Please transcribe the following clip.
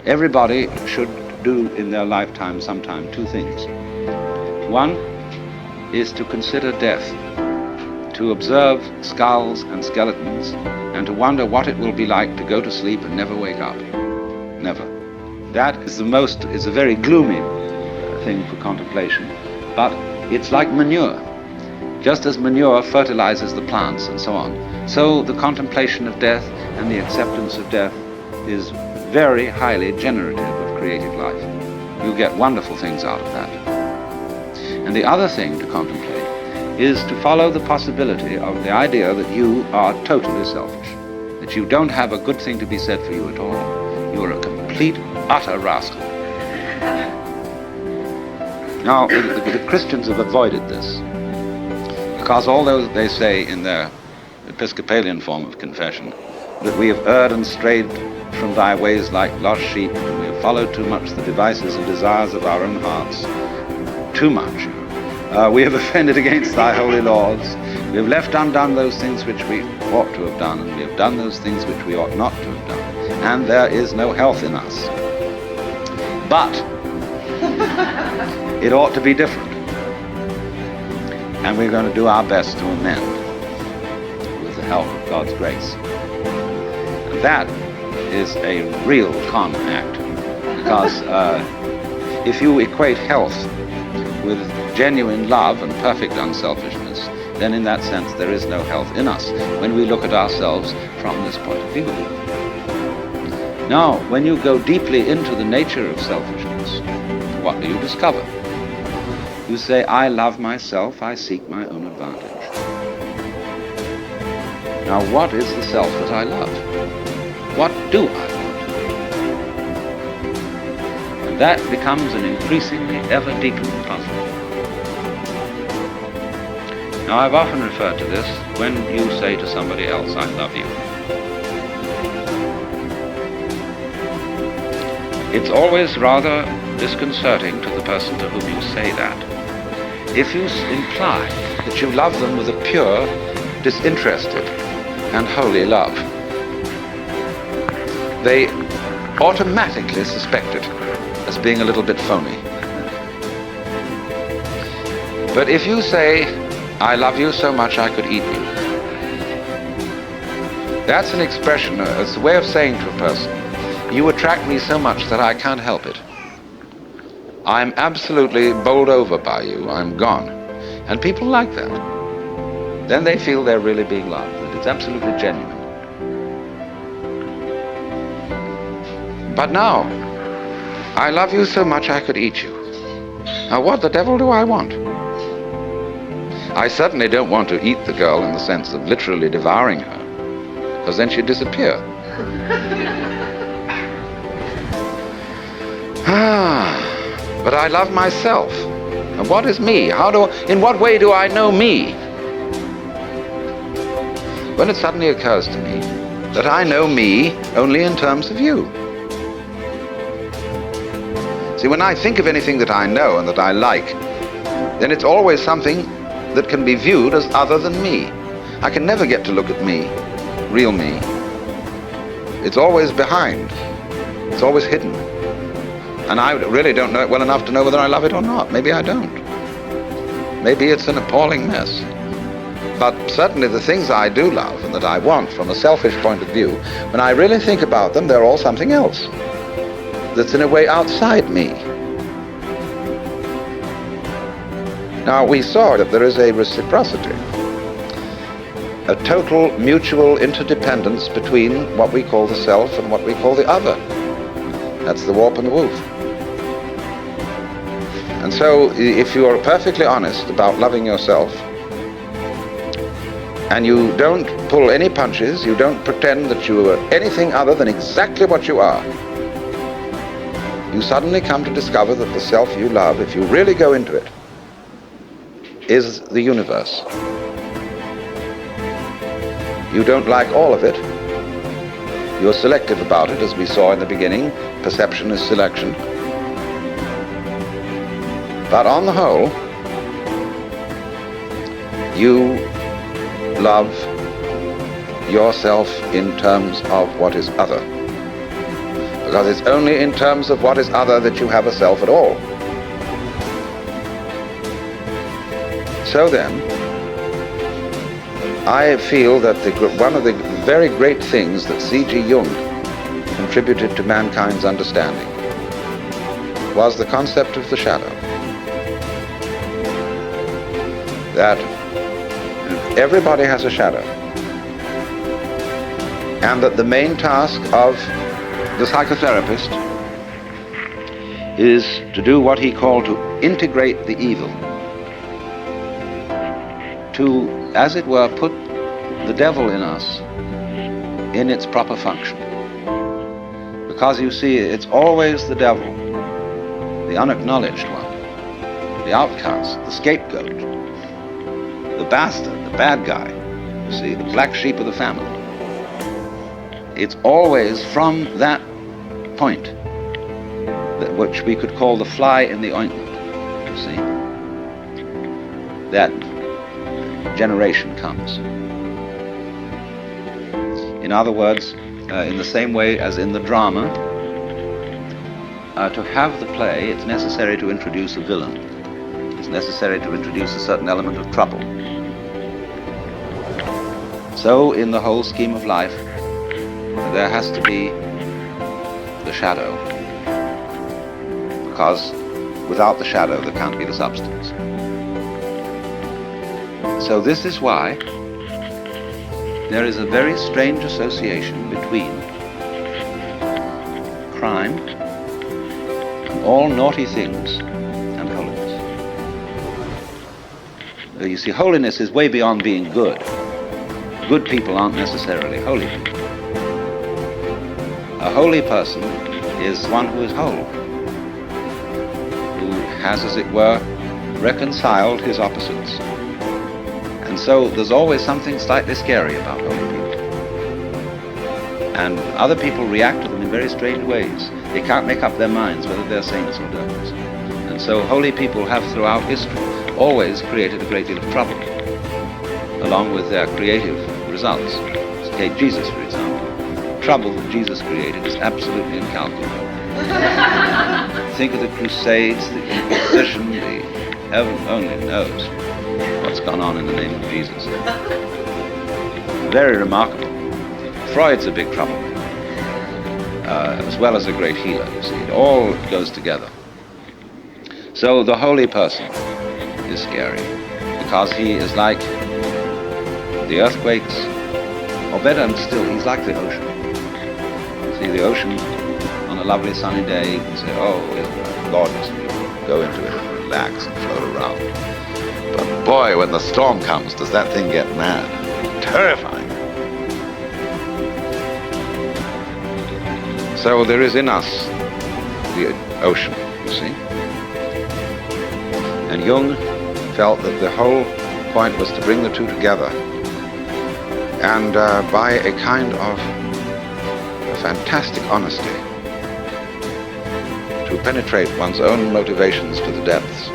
Everybody should do in their lifetime sometime two things. One is to consider death, to observe skulls and skeletons, and to wonder what it will be like to go to sleep and never wake up. Never. That is a very gloomy thing for contemplation, but it's like manure. Just as manure fertilizes the plants and so on, so the contemplation of death and the acceptance of death is very highly generative of creative life. You get wonderful things out of that. And the other thing to contemplate is to follow the possibility of the idea that you are totally selfish, that you don't have a good thing to be said for you at all. You're a complete, utter rascal. Now, the Christians have avoided this, because although they say in their Episcopalian form of confession that we have erred and strayed from thy ways like lost sheep, and we have followed too much the devices and desires of our own hearts, too much. We have offended against thy holy laws. We have left undone those things which we ought to have done, and we have done those things which we ought not to have done. And there is no health in us. But it ought to be different. And we're going to do our best to amend with the help of God's grace. And that is a real con act, because if you equate health with genuine love and perfect unselfishness, then in that sense there is no health in us when we look at ourselves from this point of view. Now, when you go deeply into the nature of selfishness, what do you discover? You say, I love myself, I seek my own advantage. Now, what is the self that I love? What do I want? And that becomes an increasingly ever deepening puzzle. Now, I've often referred to this when you say to somebody else, I love you. It's always rather disconcerting to the person to whom you say that if you imply that you love them with a pure, disinterested, and holy love. They automatically suspect it as being a little bit phony. But if you say, I love you so much I could eat you, that's an expression, it's a way of saying to a person, you attract me so much that I can't help it. I'm absolutely bowled over by you. I'm gone. And people like that. Then they feel they're really being loved, that it's absolutely genuine. But now, I love you so much I could eat you. Now what the devil do I want? I certainly don't want to eat the girl in the sense of literally devouring her, because then she'd disappear. But I love myself. And what is me? In what way do I know me? When it suddenly occurs to me that I know me only in terms of you. See, when I think of anything that I know and that I like, then it's always something that can be viewed as other than me. I can never get to look at me, real me. It's always behind. It's always hidden. And I really don't know it well enough to know whether I love it or not. Maybe I don't. Maybe it's an appalling mess. But certainly the things I do love and that I want from a selfish point of view, when I really think about them, they're all something else that's in a way outside me. Now, we saw that there is a reciprocity, a total mutual interdependence between what we call the self and what we call the other. That's the warp and the woof. And so, if you are perfectly honest about loving yourself, and you don't pull any punches, you don't pretend that you are anything other than exactly what you are, you suddenly come to discover that the self you love, if you really go into it, is the universe. You don't like all of it. You're selective about it, as we saw in the beginning. Perception is selection. But on the whole, you love yourself in terms of what is other. because it's only in terms of what is other that you have a self at all. So then, I feel that one of the very great things that C.G. Jung contributed to mankind's understanding was the concept of the shadow. That everybody has a shadow, and that the main task of the psychotherapist is to do what he called to integrate the evil, to, as it were, put the devil in us in its proper function. Because you see, it's always the devil, the unacknowledged one, the outcast, the scapegoat, the bastard, the bad guy, you see, the black sheep of the family. It's always from that point, which we could call the fly in the ointment, you see, that generation comes. In other words, in the same way as in the drama, to have the play, it's necessary to introduce a villain. It's necessary to introduce a certain element of trouble. So in the whole scheme of life, there has to be the shadow, because without the shadow there can't be the substance. So this is why there is a very strange association between crime and all naughty things and holiness. You see, holiness is way beyond being good. Good people aren't necessarily holy people. A holy person is one who is whole, who has, as it were, reconciled his opposites. And so there's always something slightly scary about holy people. And other people react to them in very strange ways. They can't make up their minds whether they're saints or devils. And so holy people have throughout history always created a great deal of trouble, along with their creative results. Take Jesus, for example. The trouble that Jesus created is absolutely incalculable. Think of the Crusades, the Inquisition, heaven only knows what's gone on in the name of Jesus. Very remarkable. Freud's a big troublemaker, as well as a great healer, you see. It all goes together. So the holy person is scary, because he is like the earthquakes, or better still, he's like the ocean. See, the ocean, on a lovely sunny day, you can say, oh, isn't it gorgeous? You go into it and relax and float around. But boy, when the storm comes, does that thing get mad. Terrifying. So there is in us the ocean, you see. And Jung felt that the whole point was to bring the two together, and by a kind of fantastic honesty, to penetrate one's own motivations to the depths.